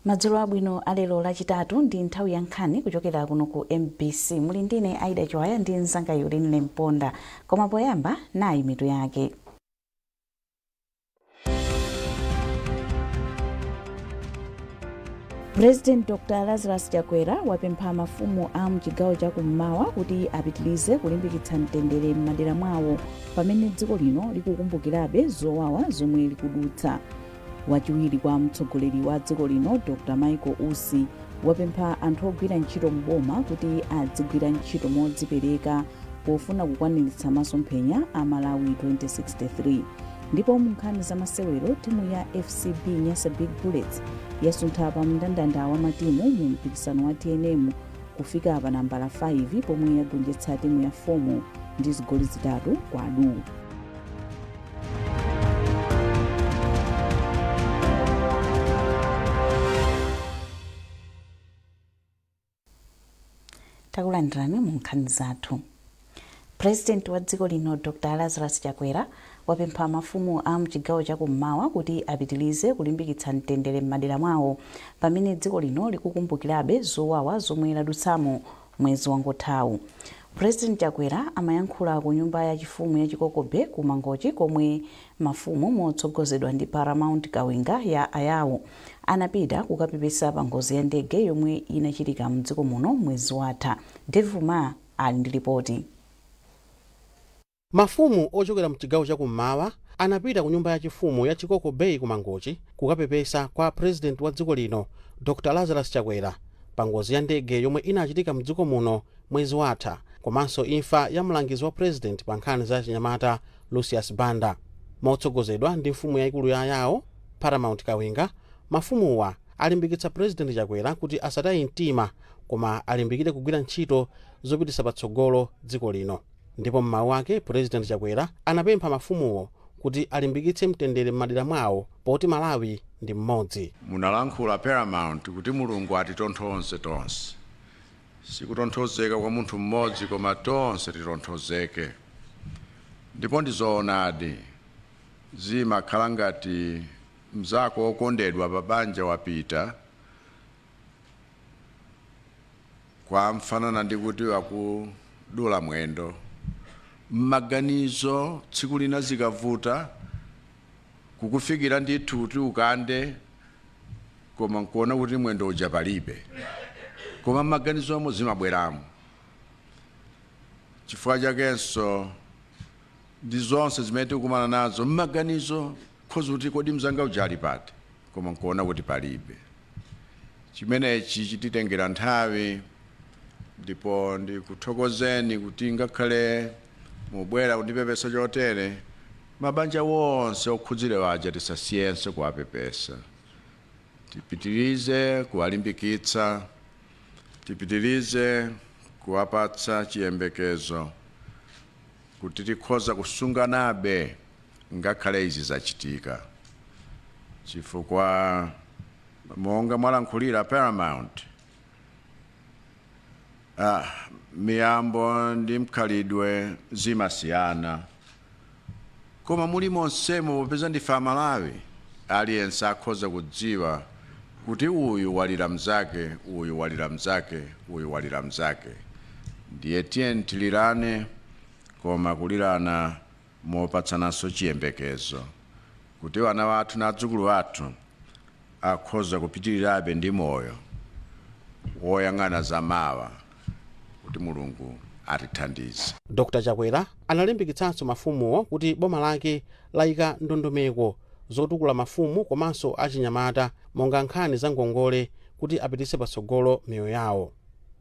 Madzulo abwino alero lachitatu ndi nthawi ya nkhani kuchokera kuno ku MBC. Muli ndine Aida Chwaya ndi mzanga Yulin Lemponda. Koma poyamba nayi mitu yake. President Dr. Lazarus Chakwera wapempha mafumu a mchigawo cha kummawa kuti apitilize kulimbikitsa mtendere m'madera mwawo pamene dziko lino likukumbukirabe zowawa zomwe likudutsa. Wachiwiri kwa mtsogoleri wa dziko lino Dr. Michael Usi wapempha anthu ogwira ntchito mboma kuti adzigwira ntchito modzipereka pofuna kukwaniritsa masomphenya a Malawi 2063. Ndipo mu nkhani za masewero timu ya FCB Nyasa Big Bullets yasuntha pa mndandanda wa matimu mu mpikisano wa TNM kufika pa nambala 5 pomwe yagonjetsa timu ya Fomo ndi zigoli zitatu kwa adu. Takulandirani mu nkhani zathu. President wa dziko lino Dr. Lazarus Chakwera wapempha mafumu a mchigawo cha kummawa kuti apitilize kulimbikitsa mtendere m'madera mwawo pamene dziko lino likukumbukirabe zowawa zomwe ladutsamo mwezi wangothawu. President Chakwera amayankhula ku nyumba ya chifumu ya Chikokobe ku Mangochi komwe mafumu motsogozedwa ndi Paramount Kawenga ya Ayawo anapita kukapepesa pa ngozi ya ndege yomwe inachitika mdziko muno mwezi watha. Devuma ali ndi ripoti. Mafumu ochokera mchigawo cha kummawa anapita ku nyumba ya chifumu ya Chikokobe ku Mangochi kukapepesa kwa President wa dziko lino Dr. Lazarus Chakwera pa ngozi ya ndege yomwe inachitika mdziko muno mwezi watha, komanso imfa ya mlangizi wa President pa nkhani za chinyamata Lucius Banda. Motsogozedwa ndi mfumu yaikulu ya Ayawo Paramount Kawenga, mafumuwa alimbikitsa President Chakwera kuti asataye mtima koma alimbikire kugwira ntchito zopititsa patsogolo dziko lino. Ndipo mmawu ake President Chakwera anapempha mafumuwo kuti alimbikitse mtendere m'madera mwawo poti Malawi ndi mmodzi. Munalankhula Paramount kuti Mulungu atitonthoze tonse. Sikutonthozeka kwa munthu mmodzi koma tonse titonthozeke. Ndipo ndizoonadi zimakhala ngati mzako wokondedwa pa banja wapita kwa mfanana ndi kuti wakudula mwendo. Maganizo tsiku lina zikavuta kukufikira ndithu kuti ukande koma nkuona kuti mwendo uja palibe, koma maganizo omwe zimabweramo. Chifukwa chakenso ndi zonse zimene tikumana nazo maganizo khoza kuti kodi mzanga uja ali pati, koma nkuona kuti palibe. Chimenechi chititengera nthawi, ndipo ndikuthokozeni kuti ngakhale mubwera kundipepesa chotere mabanja wonse okhudzire waja tisasiyense kuwapepesa. Tipitirize kuwalimbikitsa, tipitirize kuwapatsa chiyembekezo kuti tikhoza kusunganabe ngakhale izi zachitika. Chifukwa monga mwalankhulira Paramount, miyambo ndi mkhalidwe zimasiyana, koma muli monsemo popeza ndife Malawi aliyense akhoza kudziwa kuti uyu walira mzake, uyu walira mzake, uyu walira mzake. Ndiye tiyeni tilirane koma kulirana mopatsananso chiyembekezo kuti wana wathu na adzukulu athu akhoza kupitirirabe ndi moyo woyang'ana zamawa kuti Mulungu atithandize. Dr. Chakwera analimbikitsanso mafumuwo kuti boma lake layika ndondomeko zotukula mafumu komanso achinyamata monga nkhani za ngongole kuti apititse patsogolo miyoyo yawo.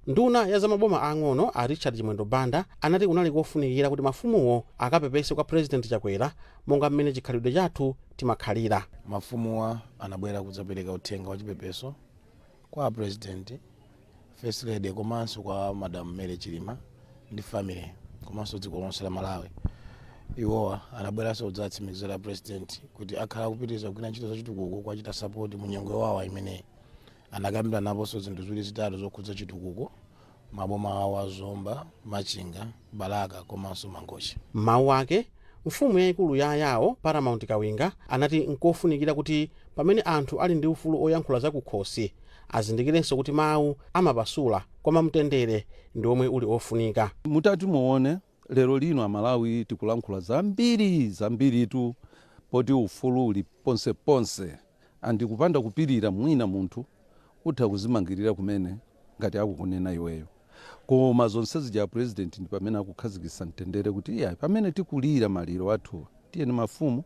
Nduna ya zamaboma ang'ono a Richard Chimwendo Banda anati kunali kofunikira kuti mafumuwo akapepese kwa President Chakwera monga mmene chikhalidwe chathu timakhalira. Mafumuwa anabwera kudzapereka uthenga wa chipepeso kwa President, First Lady komanso kwa Madam Mary Chilima ndi family komanso dziko lonse la Malawi. Iwowa anabweranso kudzatsimikizira President kuti akhala kupitiriza kugwira ntchito zachitukuko kwachita support mu nyengo yawo imene anakambira naponso zinthu ziwiri zitatu zokhudza chitukuko maboma awo a Zomba, Machinga, Balaka komanso Mangochi. Mawu ake mfumu yayikulu ya yawo Paramount Kawinga anati nkofunikira kuti pamene anthu ali ndi ufulu oyankhula zakukhosi azindikirenso kuti mawu amapasula koma mtendere ndi omwe uli ofunika. Mutati muone lero lino Amalawi tikulankhula zambiritu poti ufulu uli ponse andikupanda kupirira mwina munthu utha kuzimangirira kumene ngati akukunena iweyo. Koma zonse zija president ndi pamene akukhazikitsa mtendere kuti iya pamene tikulira maliro athu tiyeni mafumu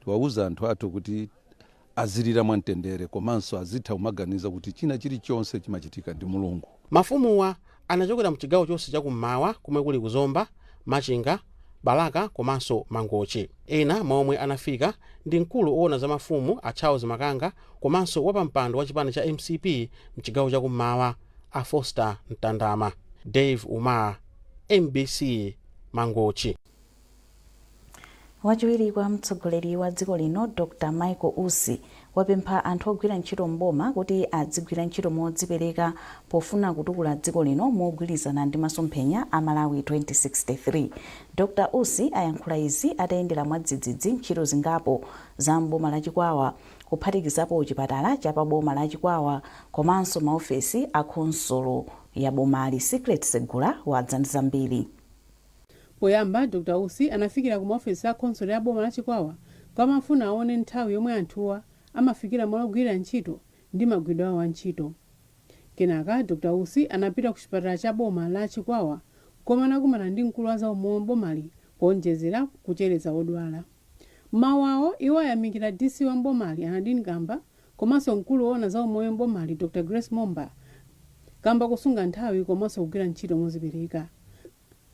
tiwauza anthu athu kuti azilira mwamtendere komanso azitha kumaganiza kuti china chilichonse chimachitika ndi Mulungu. Mafumuwa anachokera mchigawo chonse chakummawa kumwe kuli Kuzomba, Machinga, Balaka komanso Mangochi. Ena momwe anafika ndi mkulu oona za mafumu a Charles Makanga komanso wapampando wa chipani cha MCP mchigawo chakummawa a Foster Ntandama. Dave Umar, MBC, Mangochi. Wachiwiri kwa mtsogoleri wa dziko lino Dr. Michael Usi wapempha anthu ogwira ntchito mboma kuti adzigwira ntchito modzipereka pofuna kutukula dziko lino mogwirizana ndi masomphenya a Malawi 2063. Dr. Usi ayankhula izi atayendera mwadzidzidzi ntchito zingapo za mboma la Chikwawa kuphatikizapo chipatala cha pa boma la Chikwawa komanso maofesi a khonsolo ya bomali. Secret Segula wadza ndi zambiri. Poyamba Dr. Usi anafikira ku maofesi a khonsolo ya boma la Chikwawa kwamafuna aone nthawi yomwe anthuwa amafikira malo ogwira ntchito ndi magwidwe awo a ntchito. Kenaka Dr. Usi anapita ku chipatala cha boma la Chikwawa koma anakumana ndi mkulu wa zaumoyo mbomali kuonjezera kuchereza odwala. Mawu awo iwo ayamikira DC wa mbomali Anadine Kamba komanso mkulu woona zaumoyo mbomali Dr. Grace Momba kamba kusunga nthawi komanso kugwira ntchito mozipereka.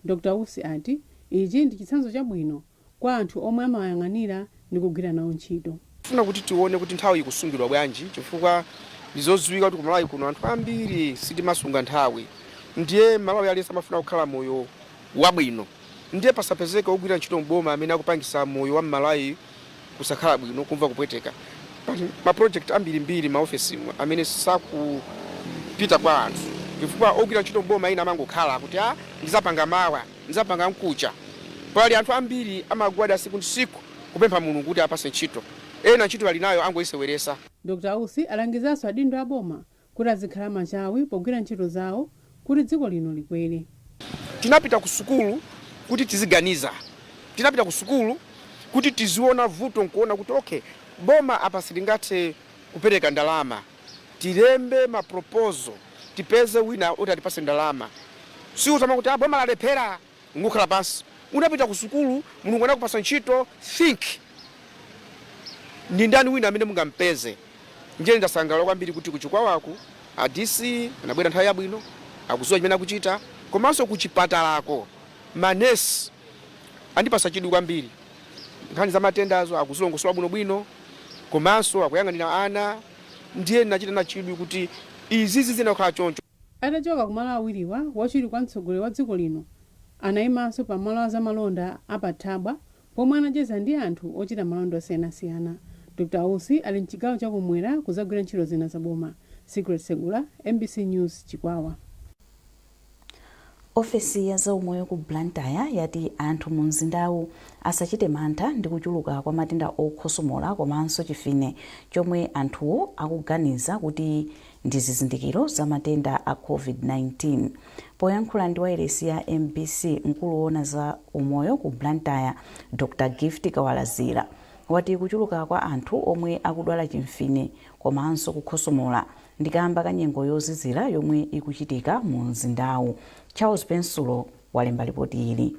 Dr. Usi ati ichi ndi chitsanzo chabwino kwa anthu omwe amayang'anira ndi kugwira nawo ntchito. Funa kuti tione kuti nthawi ikusungidwa bwanji chifukwa ndizodziwika kuti ku Malawi kuno anthu ambiri sitimasunga nthawi. Ndiye Malawi aliyense amafuna kukhala moyo wabwino. Ndiye pasapezeka ogwira ntchito mboma amene akupangisa moyo wa Malawi kusakhala bwino kumva kupweteka. Ma project ambiri maofesi amene sakupita kwa anthu. Chifukwa ogwira ntchito mboma ina amangokhala kuti ndizapanga mawa, ndizapanga mkucha. Pali anthu ambiri amagwada siku ndi siku kupempha Mulungu kuti apase ntchito. Ena ntchito ali nayo angoyiseweresa. Dr. Usi alangizanso adindo a boma kuti azikhala machawi pogwira ntchito zawo kuti dziko lino likwere. Tinapita ku sukulu kuti tiziganiza. Tinapita ku sukulu kuti tiziona vuto nkuona kuti okay, boma apa silingathe kupereka ndalama. Tilembe ma proposal, tipeze wina kuti atipase ndalama. Si utama kuti boma lalephera ngukhala pansi. Unapita ku sukulu, Mulungu anakupasa ntchito, think. Ndi ndani wina amene mungampeze. Ndiye ndasangalala kwambiri kuti kuchikwawaku a DC anabwera nthawi yabwino, akudziwa chimene akuchita, komanso kuchipatalako manesi andipasa chidwi kwambiri. Nkhani za matendazo akuzilongosola bwinobwino, komanso akuyang'anira ana. Ndiye ndinachita na chidwi kuti izi zinakhala choncho. Atachoka ku malo awiriwa wachiwiri kwa mtsogoleri wa dziko lino anayimanso pa malo a zamalonda apathabwa pomwe anacheza ndi anthu ochita malonda osiyanasiyana. Dr. Usi ali mchigawo chakumwera kuzagwira ntchito zina za boma. Secret Segula, MBC News, Chikwawa. Ofesi ya zaumoyo ku Blantyre yati anthu mu mzindawu asachite mantha ndi kuchuluka kwa matenda okhosomola komanso chifine chomwe anthuwo akuganiza kuti ndi zizindikiro za matenda a COVID-19. Poyankhula ndi wailesi ya MBC, mkulu woona za umoyo ku Blantyre Dr. Gift Kawalazira wati kuchuluka kwa anthu omwe akudwala chimfine komanso kukhosomola ndikamba ka nyengo yozizira yomwe ikuchitika mu mzindawu. Charles Pensulo walemba ripoti ili.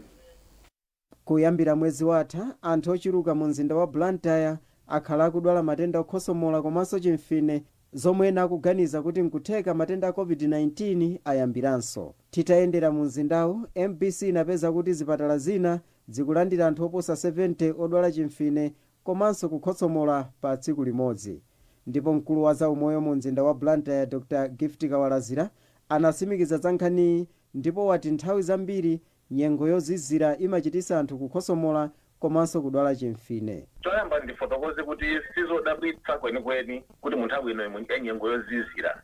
Kuyambira mwezi watha anthu ochuluka mu mzinda wa Blantyre akhala akudwala matenda okhosomola komanso chimfine zomwe ena akuganiza kuti nkutheka matenda a COVID-19 ayambiranso. Titayendera mu mzindawu, MBC inapeza kuti zipatala zina zikulandira anthu oposa 70 odwala chimfine komanso kukhosomola pa tsiku limodzi. Ndipo mkulu wa zaumoyo mu mzinda wa Blantyre Dr. Gift Kawalazira anasimikiza za nkhani ndipo wati nthawi zambiri nyengo yozizira imachitisa anthu kukhosomola komanso kudwala chimfine. Choyamba ndifotokoze kuti sizodabwitsa kwenikweni kuti mu nthawi ino nyengo yozizira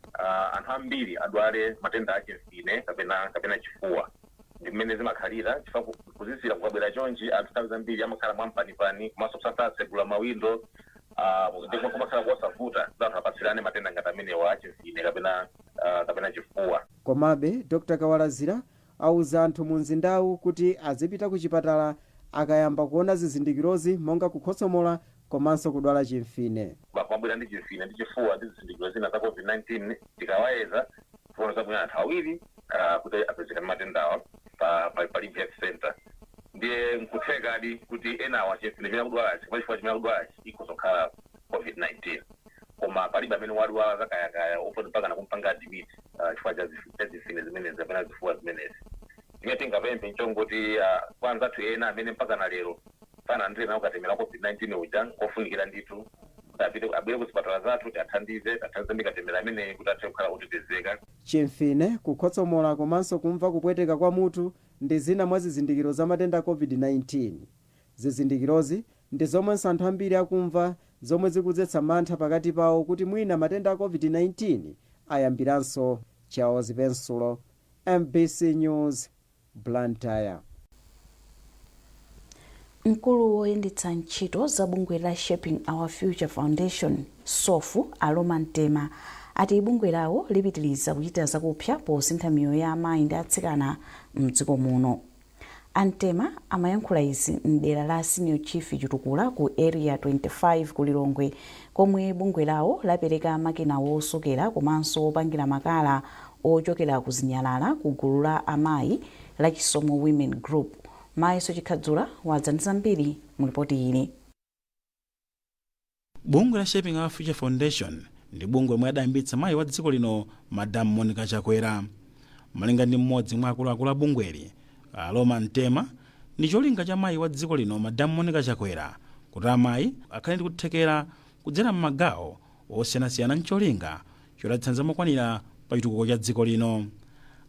anthu ambiri adwale matenda a chimfine kapena chifuwa. mmene zimakhalira chifukwa kuzizira kukabwera chonchi anthu nthawi zambiri amakhala mwampanipani komanso kusasegula mawindo ndipo kumakhala kosavuta anthu apatsirane matenda ngati amenewa achimfine kapena chifuwa. Komabe Dr. Kawalazira auza anthu mu mzindawu kuti azipita ku chipatala akayamba kuona zizindikirozi monga kukhosomola komanso kudwala chimfine. Kwabwera ndi chimfine ndi chifuwa ndi zizindikiro zina za COVID-19 tikawayeza tiona zabwino anthu awiri kuti apezeka ndi matendawa pa Live Health Center. Ndiye nkuthekadi kuti enawa chimfine chimene akudwalachi chifukwa chimene akudwalachi ikhozokhala COVID-19 koma palibe amene wadwala zakayakaya ofuna mpaka nakumpanga admit chifukwa cha zimfine zimenezi kapena zifuwa zimenezi. Imene tingapemphe nchongoti kwanza athu ena amene mpaka na lero pana ndire nawo katemera COVID-19 uja kofunikira ndithu abwere ku zipatala zathu athandize ndi katemera amene kuti athe kukhala otetezeka. Chimfine, kukhotsomola komanso kumva kupweteka kwa mutu ndi zina mwa zizindikiro za matenda COVID-19. Zizindikirozi ndi zomwe anthu ambiri akumva zomwe zikudzetsa mantha pakati pawo kuti mwina matenda a COVID-19 ayambiranso. Charles Pensulo, MBC News, Blantyre. Mkulu woyendetsa ntchito za bungwe la Shaping Our Future Foundation SOFU Aloma Ntema ati bungwe lawo lipitiriza kuchita zakupsa posintha miyoyo ya amayi ndi atsikana mdziko muno. Antema amayankhula izi mdera la Senior Chief Chitukula ku Area 25 ku Lilongwe komwe bungwe lawo lapereka makina wosokera komanso opangira makala ochokera ku Zinyalala ku gulu la amayi la Chisomo Women Group. Maiso Chikhadzula wadzandiza mbiri mu ripoti ili. Bungwe la Shaping Our Future Foundation ndi bungwe lomwe adayambitsa mayi wa dziko lino Madam Monica Chakwera. Malinga ndi mmodzi mwa akuluakulu a bungweli Aloma Ntema, ndi cholinga cha mayi wa dziko lino Madam Monica Chakwera kuti amayi akhale ndi kuthekera kudzera m'magawo osiyanasiyana ncholinga chodatsanza mokwanira pa chitukuko cha dziko lino.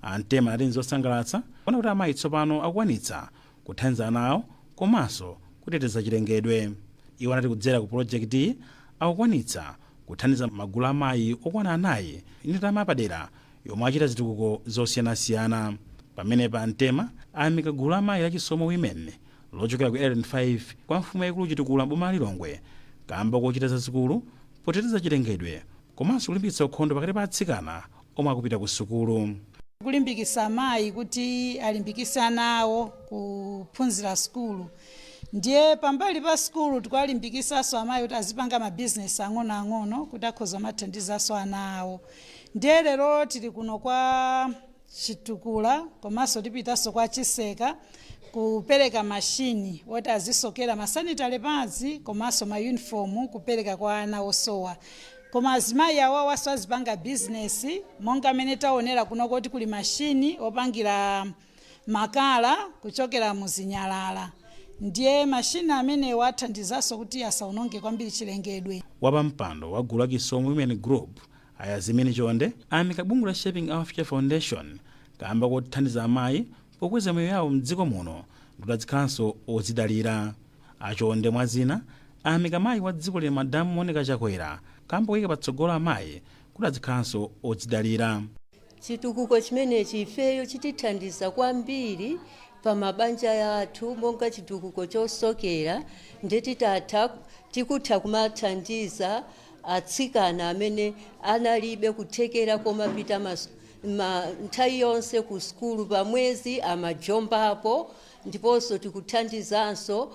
Antema ati nzosangalatsa kuona kuti amayi tsopano akukwanitsa kuthandiza nawo komanso kuteteza chilengedwe. Iwo anati kudzera ku projekti iyi akukwanitsa kuthandiza magulu amayi okwana 4 ndi ndalama padera yomwe achita zitukuko zosiyanasiyana. Pamenepa Antema ayamika gulu la amayi la Chisomo Women lochokera ku Area 5 kwa mfumu yaikulu Chitukula boma la Lilongwe kamba kochita zazikulu poteteza chilengedwe komanso kulimbikitsa ukhondo pakati pa atsikana omwe akupita ku sukulu. Kulimbikitsa amayi kuti alimbikitse nawo kuphunzira sukulu. Ndiye pambali pa sukulu tikulimbikitsanso amayi kuti azipanga mabizinesi ang'onoang'ono kuti akhoza mathandizanso ana awo. Ndiye lero tili kuno kwa Chitukula komanso tipitanso kwa Chiseka kupereka mashini woti azisokera masanitary pads komanso ma uniform kupereka kwa ana osowa. Koma azimayi awo waso azipanga business monga amene taonera kuno kuti kuli mashini opangira makala kuchokera mu Zinyalala. Ndiye mashini amene wathandizanso kuti asaononge kwambiri chilengedwe. Wapampando wa gulu la Chisomo Women Group Ayazimene Chonde ayamika bungwe la Shaping Our Future Foundation kamba kothandiza amayi pokweza miyoyo yawo mdziko muno kuti azikhalanso odzidalira. Achonde mwa zina ayamika mayi wa dziko lino Madam Monica Chakwera kamba kuyika patsogolo amayi kuti azikhalanso odzidalira. Chitukuko chimenechi ifeyo chitithandiza kwambiri pa mabanja yathu monga chitukuko chosokera ndeti tikutha kumathandiza atsikana amene analibe kuthekera koma pita nthawi yonse ku sukulu pamwezi amajombapo ndiponso tikuthandizanso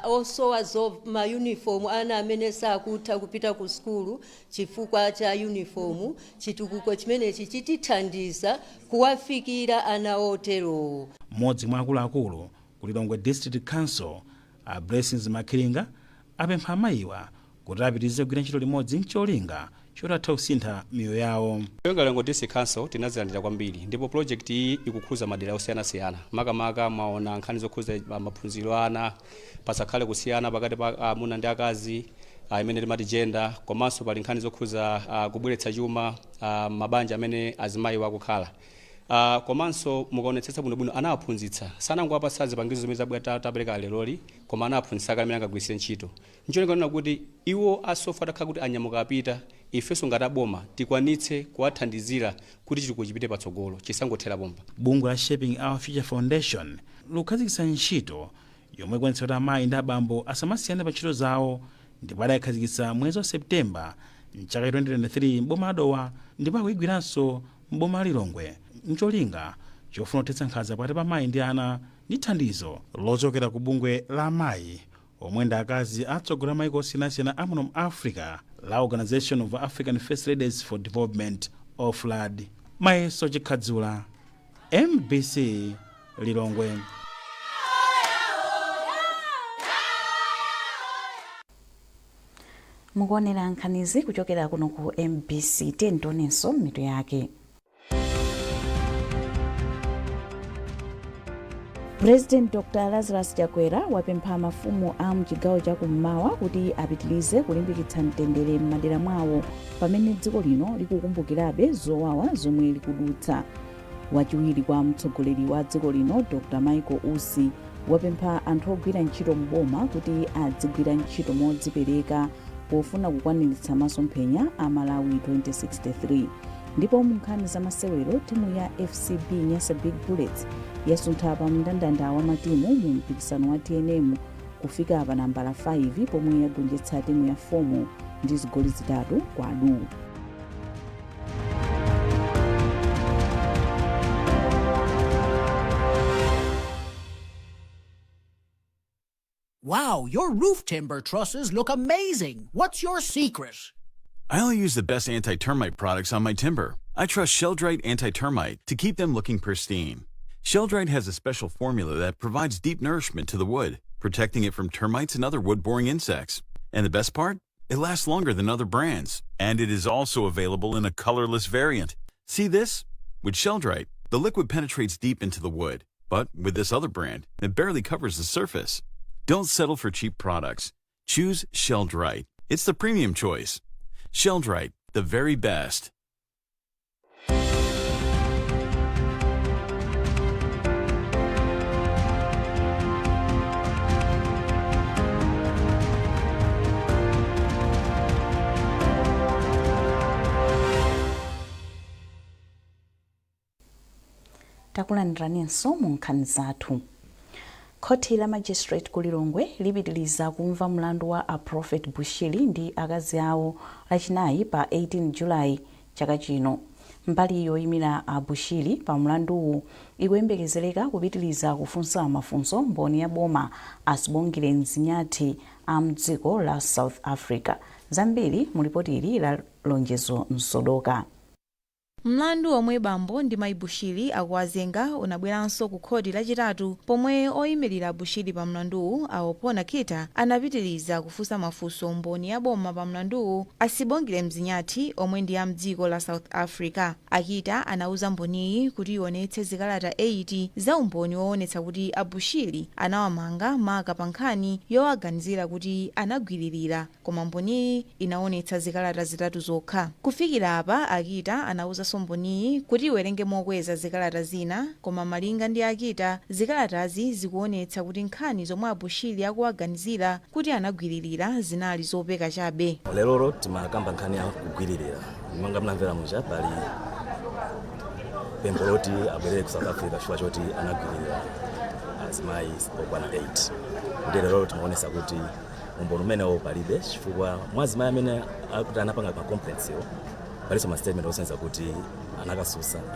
osowa ma uniform ana amene sakutha kupita ku sukulu chifukwa cha uniform. Chitukuko chimenechi chitithandiza kuwafikira ana otero. Mmodzi mwa akuluakulu ku Lilongwe District Council Blessings Makilinga apempha amayiwa kuti apitirize kugwira ntchito limodzi ncholinga chotatha kusintha miyoyo yawo. Lilongwe District Council tinazilandira kwambiri ndipo project iyi ikukhuza madera osiyanasiyana makamaka maona nkhani zokhuza maphunziro ana pasakhale kusiyana pakati pa amuna ndi akazi imene timati gender komanso pali nkhani zokhuza kubweretsa chuma mabanja amene azimayi wakukhala. Komanso mukaonetsetsa bwinobwino anawaphunzitsa sanangoapatsa zipangizo zimene zabwera tapereka leroli koma anawaphunzitsa amene angagwiritse ntchito. Ncholinga kuti iwo asofa atakhala kuti anyamuka apita ifenso ngati aboma tikwanitse kuwathandizira kuti chitukuko chipite patsogolo chisangothera bomba. Bungwe la Shaping Our Future Foundation lukhazikitsa ntchito yomwe ikwanitsa kuti amayi ndi abambo asamasiyane pa ntchito zawo, ndipo adayikhazikitsa mwezi wa Septemba mchaka 2023 m'boma la Dowa, ndipo akuyigwiranso m'boma la Lilongwe mcholinga chofuna kuthetsa nkhanza pakati pa amayi ndi ana ndi thandizo lochokera ku bungwe la amayi omwe ndi akazi atsogoleri mayiko osiyanasiyana amuno mu Africa la Organization of African First Ladies for Development OFLAD. Mayeso Chikhadzula, MBC Lilongwe. mukuonera nkhanizi kuchokera kuno ku MBC. tentonenso mitu yake. President Dr. Lazarus Chakwera wapempha mafumu a mchigawo chakummawa kuti apitilize kulimbikitsa mtendere m'madera mwawo pamene dziko lino likukumbukirabe zowawa zomwe likudutsa. Wachiwiri kwa mtsogoleri wa dziko lino Dr. Michael Usi wapempha anthu ogwira ntchito mboma kuti adzigwira ntchito modzipereka pofuna kukwaniritsa masomphenya a Malawi 2063. ndipo mu nkhani za masewero timu ya FCB Nyasa Big Bullets yasuntha pa mndandanda wa matimu mu mpikisano wa TNM kufika pa nambala 5 pomwe yagonjetsa timu ya Fomo ndi zigoli zitatu kwa adu. Wow, your roof timber trusses look amazing. What's your secret? I only use the best anti-termite products on my timber. I trust Sheldrite Anti-Termite to keep them looking pristine. Sheldrite has a special formula that provides deep nourishment to the wood, protecting it from termites and other wood-boring insects. And the best part? It lasts longer than other brands. And it is also available in a colorless variant. See this? With Sheldrite, the liquid penetrates deep into the wood. But with this other brand, it barely covers the surface. Don't settle for cheap products. Choose Sheldrite. It's the premium choice. Sheldrite, the very best. takulandiranenso mu nkhani zathu. Khoti la Magistrate ku Lilongwe lipitiliza kumva mlandu wa a Prophet Bushiri ndi akazi awo lachinayi pa 18 Julayi chaka chino. Mbali yoyimira a Bushiri pa mlanduwu ikuyembekezereka kupitiliza kufunsa mafunso mboni ya boma asibongere mzinyati a mdziko la South Africa. Zambiri mulipotiri la Lonjezo Msodoka. Mlandu omwe bambo ndi mayi Bushiri akuwazenga unabweranso ku khoti lachitatu pomwe oyimirira Bushiri pa mlanduwu awopona Kita anapitiriza kufunsa mafunso mboni ya boma pa mlanduwu asibongere mzinyati omwe ndi ya mdziko la South Africa. Akita anauza mboniyi kuti ionetse zikalata 8 za umboni woonetsa kuti a Bushiri anawamanga maka pa nkhani yowaganizira kuti anagwiririra, koma mboniyi inaonetsa zikalata zitatu zokha. Kufikira apa Akita anauza mboniyi kuti iwerenge mokweza zikalata zina, koma malinga ndi Akita zikalatazi zikuonetsa kuti nkhani zomwe a Bushiri akuwaganizira kuti anagwiririra zinali zopeka chabe. Lero timakamba nkhani ya kugwiririra imanga mnamvera muja pali pempho loti abwerere ku South Africa chifukwa choti anagwiririra azimayi okwana 8. Ndi lero timaonesa kuti umboni umenewo palibe chifukwa mwazimayi amene akuti anapanga pa complaints yo paliso ma statement osenza kuti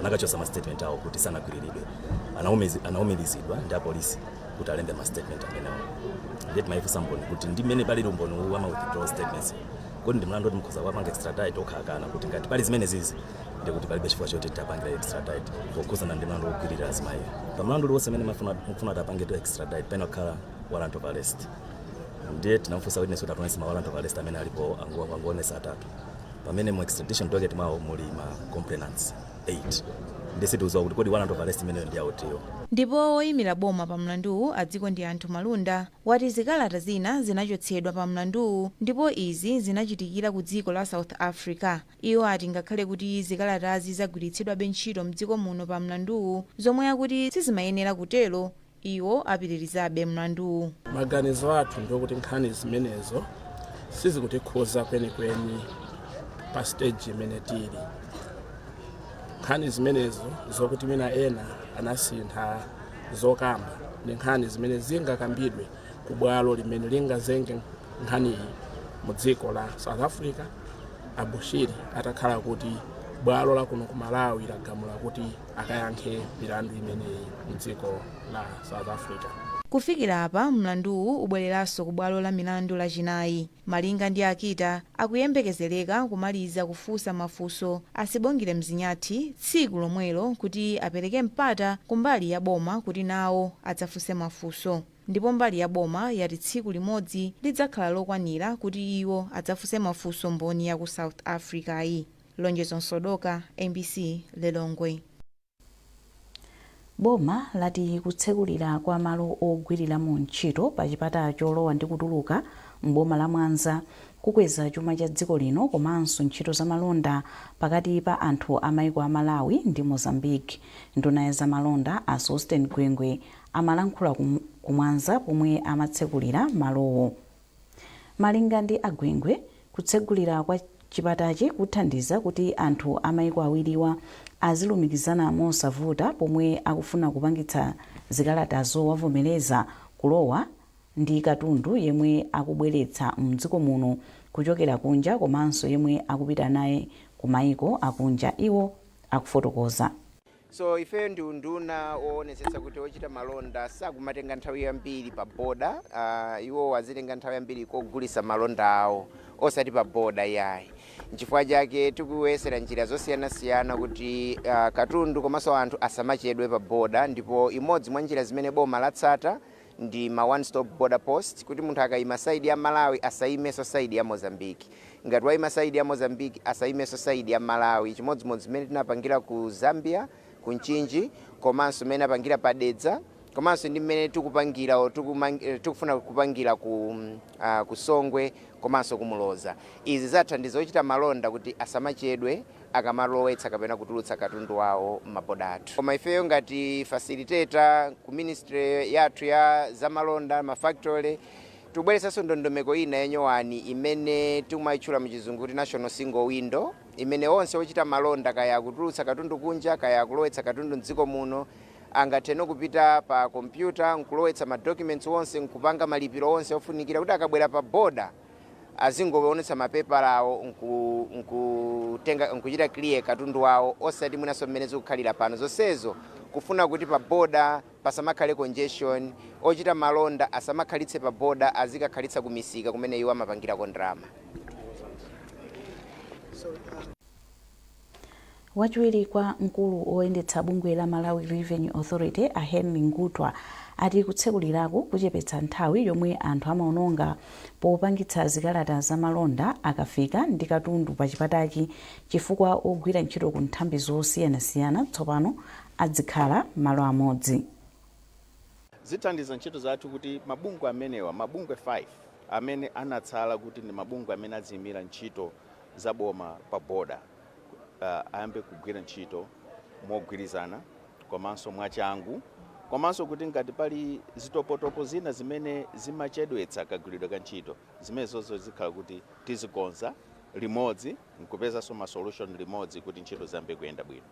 anakachosa ma statement awo kuti sanagwiriridwe, anaumilizidwa ndi apolisi kuti alembe ma statement amenewo. Ndiye maifusa mboni kuti ndi mmene pali umboni wa ma withdraw statements kuti ndi mlandu mkhoza wapanga extradite okhakana kuti ngati pali zimene zizi ndi kuti palibe chifukwa choti tapangira extradite pokhuzana ndi mlandu wogwirira azimayi. Pa mlandu uliwonse amene mufuna tapangira extradite pena kukhala warrant of arrest. Ndiye tinamufunsa witness kuti atonese ma warrant of arrest amene alipo angoonesa atatu. Pamene mu extradition docket mwawo muli ma complainants 8. Ndisitiuza kuti kodi warrant of arrest imene ndi yautiyo. Ndipo oyimira boma pa mlanduwu adziko ndi anthu malunda wati zikalata zina zinachotsedwa pa mlanduwu ndipo izi zinachitikira ku dziko la South Africa. Iwo ati ngakhale kuti zikalatazi zagwiritsidwa ntchito mdziko muno pa mlanduwu zomwe akuti sizimayenera kutero, iwo apitirizabe mlanduwu. Maganizo athu ndi kuti nkhani zimenezo sizikutikhuza kwenikweni pa stage imene tili. Nkhani zimenezo zokuti mina ena anasintha zokamba ndi nkhani zimene zingakambidwe ku bwalo limene lingazenge nkhani iyi mu dziko la South Africa. Abushiri atakhala kuti bwalo la kuno ku Malawi lagamula kuti akayankhe milandu imeneyi mu dziko la South Africa. Kufikira apa mlanduwu ubwereranso ku bwalo la milandu lachinayi. Malinga ndi akita akuyembekezeleka kumaliza kufunsa mafunso asibongile mzinyathi tsiku lomwelo kuti apereke mpata ku mbali ya boma kuti nawo adzafunse mafunso. Ndipo mbali ya boma yati tsiku limodzi lidzakhala lokwanira kuti iwo adzafunse mafunso mboni ya ku South Africa iyi. Lonjezo Nsodoka, MBC, Lilongwe. Boma lati kutsekulira kwa malo ogwirira mu ntchito pa chipata cholowa ndi kutuluka m'boma la Mwanza kukweza chuma cha dziko lino komanso ntchito za malonda pakati pa anthu a maiko a Malawi ndi Mozambique. Nduna ya zamalonda a Sosten Gwengwe amalankhula ku Mwanza pomwe amatsekulira malowo. Malinga ndi Agwengwe, kutsekulira kwa chipatachi kuthandiza kuti anthu a maiko awiriwa azilumikizana mosavuta pomwe akufuna kupangitsa zikalata zowavomereza kulowa ndi katundu yemwe akubweretsa mdziko muno kuchokera kunja komanso yemwe akupita naye ku maiko akunja. Iwo akufotokoza. So ife ndi unduna oonetsetsa kuti ochita malonda sakumatenga nthawi yambiri pa boda, iwo azitenga nthawi yambiri kogulisa malonda awo osati pa boda yayi. Nchifukwa chake tikuyesera njira zosiyanasiyana kuti katundu komanso anthu asamachedwe pa boda, ndipo imodzi mwa njira zimene boma latsata ndi ma one stop border post kuti munthu akayima saidi ya Malawi asaimeso saidi ya Mozambique. Ngati wayima saidi ya Mozambique asaimeso saidi ya Malawi. Chimodzimodzi zimene tinapangira ku Zambia, ku Nchinji, komanso mmene apangira pa Dedza, komanso ndi mmene tikufuna kupangira ku Songwe komanso ku Muloza. Izi zathandiza ochita malonda kuti asamachedwe akamalowetsa kapena kutulutsa katundu wawo m'maboda athu. Koma ifeyo ngati facilitator ku ministry yathu ya zamalonda mafactory tubweretsanso ndondomeko ina yenyowani imene timayitchula muchizungu kuti national single window, imene onse ochita malonda kaya kutulutsa katundu kunja kaya kulowetsa katundu mdziko muno angathe kupita pa kompyuta nkulowetsa ma documents onse nkupanga malipiro onse ofunikira kuti akabwera pa boda azingoonetsa mapepala awo nkuchita clear katundu wawo osati mwinaso mmene zikukhalira pano. Zonsezo kufuna kuti pa boda pasamakhale congestion, ochita malonda asamakhalitse pa boda azikakhalitsa kumisika kumene iwo amapangira kondrama. Wachiwiri kwa mkulu oyendetsa bungwe la Malawi Revenue Authority a Henry Ngutwa ati kutsekulirako kuchepetsa nthawi yomwe anthu amaononga popangitsa zikalata za malonda akafika ndi katundu pa chipatachi, chifukwa ogwira ntchito ku nthambi zosiyanasiyana tsopano adzikhala malo amodzi. Zithandiza ntchito zathu kuti mabungwe amenewa, mabungwe 5 amene anatsala kuti ndi mabungwe amene aziyimira ntchito za boma pa boda, ayambe kugwira ntchito mogwirizana komanso mwachangu, komanso kuti ngati pali zitopotopo zina zimene zimachedwetsa kagwiridwe ka ntchito zimenezozo zikhala kuti tizikonza limodzi nkupezanso ma solution limodzi kuti ntchito ziyambe kuyenda bwino.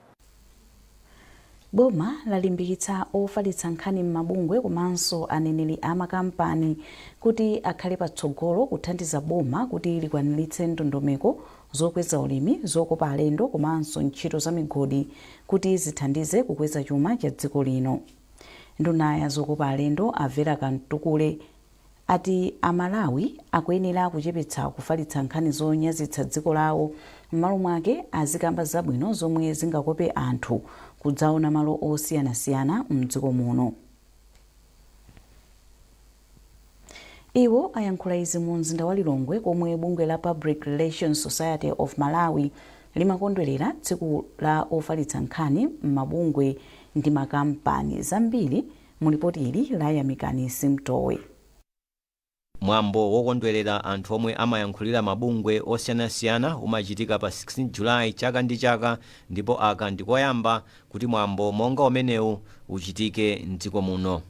Boma lalimbikitsa ofalitsa nkhani m'mabungwe komanso aneneri a makampani kuti akhale patsogolo kuthandiza boma kuti likwaniritse ndondomeko zokweza ulimi, zokopa alendo komanso ntchito za migodi kuti zithandize kukweza chuma cha dziko lino. Nduna ya zokopa alendo Avera Kantukule ati Amalawi akuyenera kuchepetsa kufalitsa nkhani zonyazitsa dziko lawo, m'malo mwake azikamba zabwino zomwe zingakope anthu kudzaona malo osiyanasiyana mdziko muno. Iwo ayankhula izi mu mzinda wa Lilongwe komwe bungwe la Public Relations Society of Malawi limakondwerera tsiku la ofalitsa nkhani m'mabungwe ndi makampani. Zambiri mu lipoti ili la Yamikani Simtowe. Mwambo wokondwerera anthu omwe amayankhulira mabungwe osiyanasiyana umachitika pa 16 Julayi chaka ndi chaka, ndipo aka ndikoyamba kuti mwambo monga umenewu uchitike mdziko muno.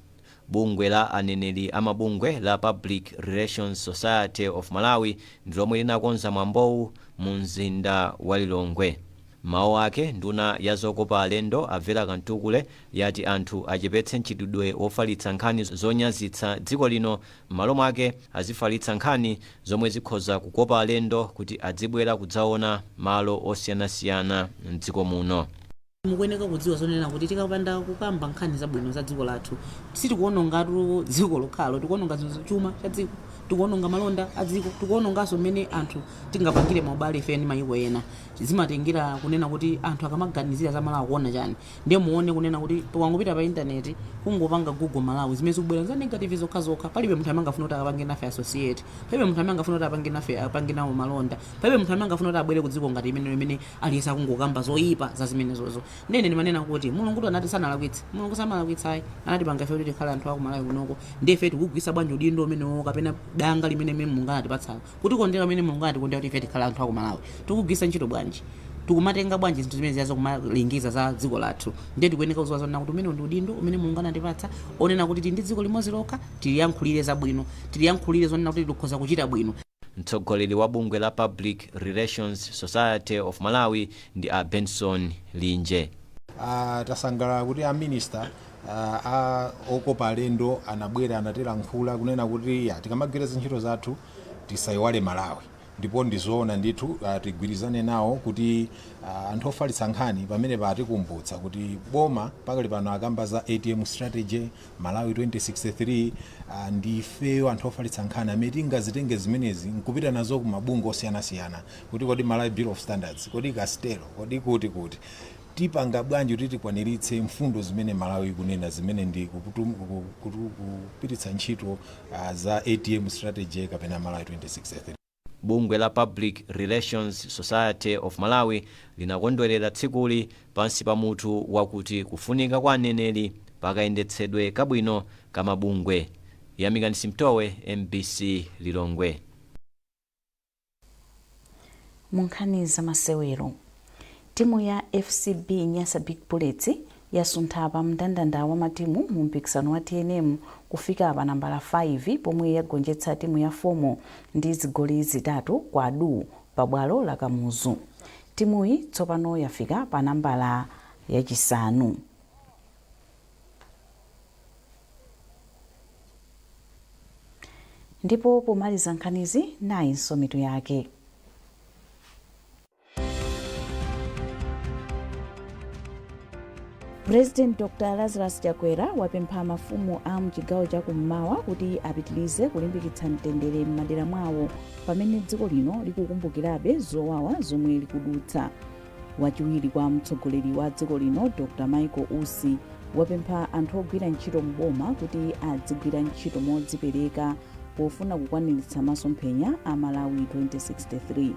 bungwe la aneneri amabungwe la Public Relations Society of Malawi ndi lomwe linakonza mwambowu mu mzinda wa Lilongwe. Mawu ake nduna ya zokopa alendo Avera Kantukule yati anthu achepetse mchitidwe wofalitsa nkhani zonyazitsa dziko lino, m'malo mwake azifalitsa nkhani zomwe zikhoza kukopa alendo kuti adzibwera kudzaona malo osiyanasiyana m'dziko muno. Mukuyeneka kudziwa zonena kuti tikapanda kukamba nkhani zabwino za dziko lathu sitikuonongatu dziko lokhalo, tikuononga chuma cha dziko, tikuononga malonda a dziko, tikuononganso mmene anthu tingapangire maubale ife ndi mayiko ena. Zimatengera kunena kuti anthu akamaganizira za Malawi kuona chani, ndiye muone kunena kuti tukangopita pa intaneti kungopanga Google Malawi zimene zikubwera za negative zokhazokha. Palibe munthu amene angafuna kuti akapange nafe associate, palibe munthu amene angafuna kuti apange nawo malonda, palibe munthu amene angafuna kuti abwere ku dziko ngati imene aliyesa kungokamba zoyipa za zimenezozo. Ndene ndimanena kuti Mulungu anati sanalakwitsa, Mulungu samalakwitsa, anatipanga ife kuti tikhale anthu aku Malawi kunoko, ndiye ife tikugwisa bwanji udindo umenewo kapena danga limene Mulungu anatipatsa kuti kondera amene Mulungu anatipondera kuti ife tikhale anthu aku Malawi. Tikugwisa ntchito bwanji, tikumatenga bwanji zinthu zimene ziyazo kumalingiza za dziko lathu. Ndiye tikuyeneka kuziwa zonena kuti umene ndi udindo umene Mulungu anatipatsa, onena kuti ndi dziko limodzi lokha tiliyankhulire zabwino, tiliyankhulire zonena kuti tikhoza kuchita bwino. Mtsogoleri wa bungwe la Public Relations Society of Malawi ndi a Benson Linje. Tasangala kuti a minister okopa alendo anabwera anatilankhula kunena kuti tikamagwira ntchito zathu tisayiwale Malawi, ndipo ndizoona ndithu tigwirizane nawo kuti anthu ofalitsa nkhani pamene patikumbutsa kuti boma pakali pano akamba za ATM strategy Malawi 2063 ndifeyo anthu ofalitsa nkhani amene tingazitenge zimenezi nkupita nazo ku mabungwe osiyanasiyana kuti kodi Malawi Bill of Standards, kodi Castelo, kodi kuti tipanga bwanji kuti tikwaniritse mfundo zimene Malawi kunena zimene ndi kupititsa ntchito za ATM strategy kapena Malawi 2063. Bungwe la Public Relations Society of Malawi linakondwerera tsikuli pansi pa mutu wakuti kufunika kwa aneneri pakayendetsedwe kabwino kamabungwe. Yamikani Simtowe, MBC Lilongwe. Munkhani za masewero. Timu ya FCB Nyasa Big Bullets yasuntha pa mndandanda wa matimu mu mpikisano wa TNM kufika pa nambala 5 pomwe yagonjetsa timu ya Fomo ndi zigoli zitatu kwa adu pa bwalo la Kamuzu. Timuyi tsopano yafika pa nambala yachisanu. Ndipo pomaliza nkhanizi nayinso mitu yake. President Dr. Lazarus Chakwera wapempha mafumu a mchigawo cha kummawa kuti apitilize kulimbikitsa mtendere m'madera mwawo pamene dziko lino likukumbukirabe zowawa zomwe likudutsa. Wachiwiri kwa mtsogoleri wa dziko lino Dr. Michael Usi wapempha anthu ogwira ntchito mboma kuti adzigwira ntchito modzipereka pofuna kukwaniritsa masomphenya a Malawi 2063.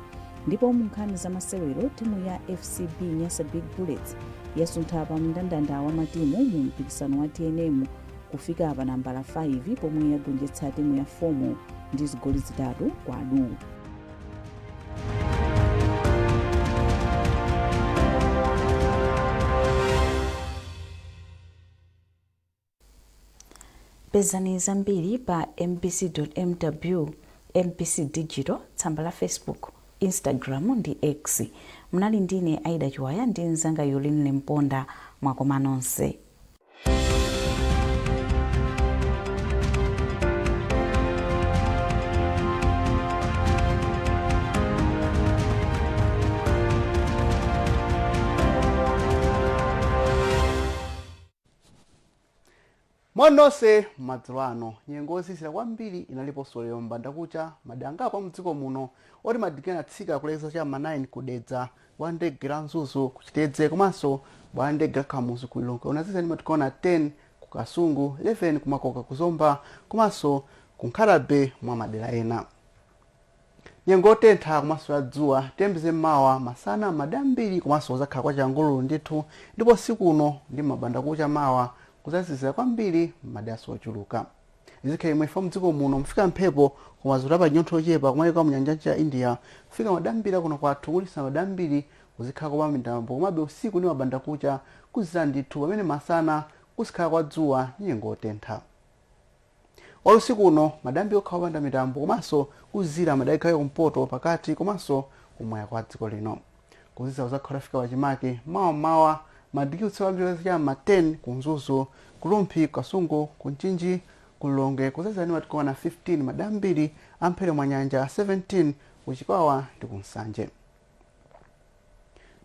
Ndipo mu nkhani za masewero timu ya FCB Nyasa Big Bullets yasuntha pa mndandanda wa matimu mu mpikisano wa TNM kufika pa nambala 5 pomwe yagonjetsa timu ya Fomo ndi zigoli zitatu kwa adu. Pezani zambiri pa mbc.mw, MBC Digital, tsamba la Facebook, Instagram ndi X. Mnali ndine Aida Chiwaya ndi nzanga Yolini Lemponda, mwakoma nonse. Mwanonse madzulo ano nyengo yosisira kwambiri inaliponso lero mbanda kucha madanga pa mdziko muno oti madikena tsika kulekeza cha 9 kudedza bwa ndege la Nzuzu kuchitedze komanso bwa ndege la Kamuzu ku Lilongwe unazisa ndi matikona 10 ku Kasungu, 11 kumakoka kuzomba komanso ku Nkhalabe mwa madera ena. Nyengo tentha komanso ya dzuwa tembize mawa masana madambiri komanso zakhala kwa changululu ndithu ndipo siku uno ndi mabanda kucha mawa kuzasizira kwambiri madaso ochuluka. Izikhe imwe ifa mdziko muno mfika mphepo kumazula pa nyontho ochepa kumayika mu nyanja ya India fika madambira kuno kwathu kulisa madambiri kuzikhala kwa mitambo komabe usiku ndi mabanda kucha kuzira ndithu pamene masana kusikhala kwa dzuwa nyengo tentha. olusiku uno madambi okha opanda mitambo komanso kuzira madayikhayo kumpoto pakati komanso kumwera kwa dziko lino. Kuziza uzakhala fika wachimake mawa madikitso ambiri chama 10 kunzuzu kulumphi kasungu kunchinji kulonge kuzazani matikona 15 madambiri amphere mwa nyanja 17 kuchikwawa ndi kunsanje.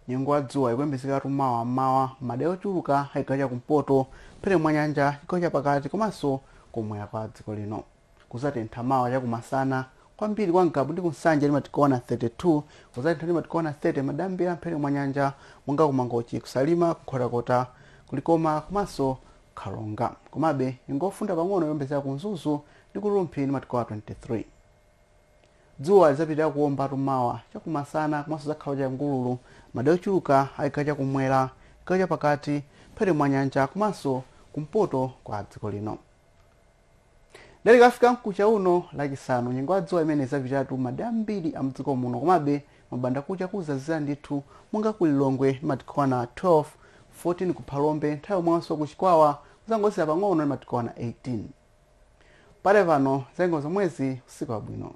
Nyengo adzuwa ikuyembezeka mawa madera ochuluka ayikacha kumpoto phere mwa nyanja ikocha pakati komanso kumwera kwa dziko lino. Kuzatentha mawa chakumasana kwambiri kwa Ngabu ndi kunsanje matikona 32 kuzatentha matikona 30 madambiri amphere mwa nyanja monga kumangochi kusalima kukhotakota kulikoma komanso khalonga. Komabe ingofunda pang'ono yombezeka kunzuzu ndi kulumphi ndi matikona 23. Dzuwa lizapitira kuomba mawa chakumasana komanso zakhala cha ngululu madera ochuluka ayikacha kumwera ikacha pakati phere mwa nyanja komanso kumpoto kwa dziko lino. Dalikafika mkucha uno lachisanu nyengo adzuwa imene izapitatu madambiri amdziko muno komabe mabanda kucha kuzazira ndithu monga kulilongwe matikona 12 14 kuphalombe nthawi mwanso kuchikwawa kuzangosira pang'ono matikona 18. Pale pano zengo zomwezi usiku wabwino.